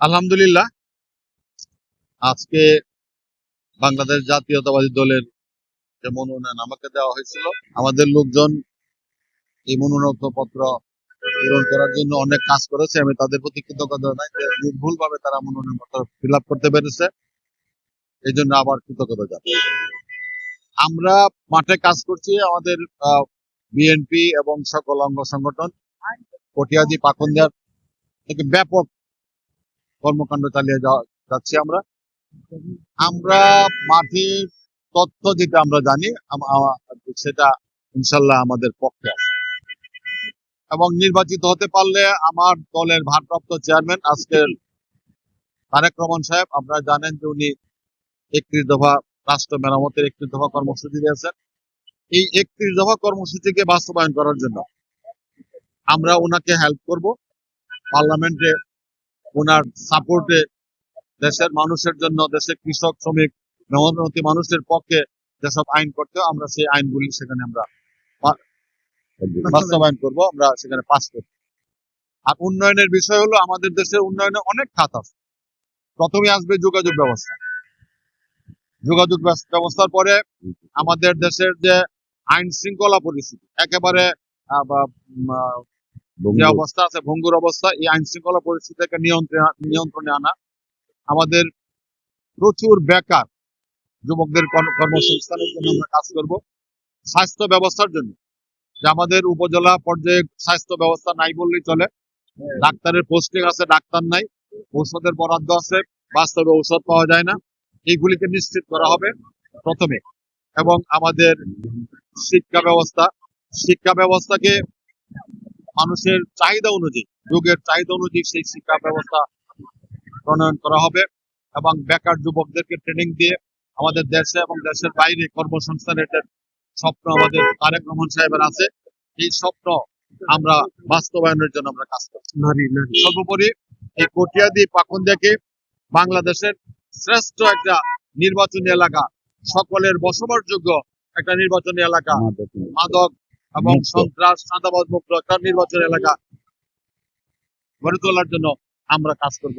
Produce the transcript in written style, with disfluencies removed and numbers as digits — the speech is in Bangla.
আলহামদুলিল্লাহ, আজকে বাংলাদেশ জাতীয়তাবাদী দলের যে মনোনয়ন আমাকে দেওয়া হয়েছিল, আমাদের লোকজন এই মনোনয়ন পত্র পূরণ করার জন্য অনেক কাজ করেছে। আমি তাদের প্রতি কৃতজ্ঞতা জানাই যে নির্ভুল ভাবে তারা মনোনয়ন পত্র ফিল আপ করতে পেরেছে। এই জন্য আবার কৃতজ্ঞতা জানাই। আমরা মাঠে কাজ করছি, আমাদের বিএনপি এবং সকল অঙ্গ সংগঠন কটিয়াদি পাকুন্দিয়ার থেকে ব্যাপক কর্মকাণ্ড চালিয়ে যাচ্ছি। আমরা মাঠের তথ্য যেটা আমরা জানি সেটা ইনশাল্লাহ আমাদের পক্ষে আছে, এবং নির্বাচিত হতে পারলে আমার দলের ভারপ্রাপ্ত চেয়ারম্যান আজকের তারেক রহমান সাহেব, আপনারা জানেন যে উনি 31 দফা রাষ্ট্র মেরামতের 31 দফা কর্মসূচি দিয়েছেন। এই 31 দফা কর্মসূচিকে বাস্তবায়ন করার জন্য আমরা ওনাকে হেল্প করব। পার্লামেন্টে ওনার সাপোর্টে দেশের মানুষের জন্য, দেশের কৃষক, শ্রমিক, মেহনতি মানুষের পক্ষে যেসব আইন করতে আমরা সেই আইনগুলি সেখানে আমরা বাস্তবায়ন করব, আমরা সেখানে পাস করব। আর উন্নয়নের বিষয় হলো, আমাদের দেশের উন্নয়নে অনেক খাত আছে। প্রথমে আসবে যোগাযোগ ব্যবস্থা। যোগাযোগ ব্যবস্থার পরে আমাদের দেশের যে আইন শৃঙ্খলা পরিস্থিতি একেবারে যে অবস্থা আছে, ভঙ্গুর অবস্থা, এই আইন শৃঙ্খলা পরিস্থিতিকে নিয়ন্ত্রণে আনা। আমাদের প্রচুর বেকার যুবকদের কর্মসংস্থানের জন্য আমরা কাজ করব। স্বাস্থ্য ব্যবস্থার জন্য, যে আমাদের উপজেলা পর্যায়ে স্বাস্থ্য ব্যবস্থা নাই বললেই চলে। ডাক্তারের পোস্টিং আছে, ডাক্তার নাই। ঔষধের বরাদ্দ আছে, বাস্তবে ঔষধ পাওয়া যায় না। এইগুলিকে নিশ্চিত করা হবে প্রথমে। এবং আমাদের শিক্ষা ব্যবস্থাকে মানুষের চাহিদা অনুযায়ী, যুগের চাহিদা অনুযায়ী সেই শিক্ষা ব্যবস্থা প্রণয়ন করা হবে, এবং বেকার যুবকদেরকে ট্রেনিং দিয়ে আমাদের দেশে এবং দেশের বাইরে কর্মসংস্থানের স্বপ্ন আমাদের তারেক রহমান সাহেবের আছে। এই স্বপ্ন আমরা বাস্তবায়নের জন্য আমরা কাজ করছি। সর্বোপরি এই কটিয়াদি পাকুন্দিয়াকে বাংলাদেশের শ্রেষ্ঠ একটা নির্বাচনী এলাকা, সকলের বসবাসযোগ্য একটা নির্বাচনী এলাকা, মাদক এবং সন্ত্রাস, চাঁদাবাজ মুক্ত একটা নির্বাচনী এলাকা গড়ে তোলার জন্য আমরা কাজ করব।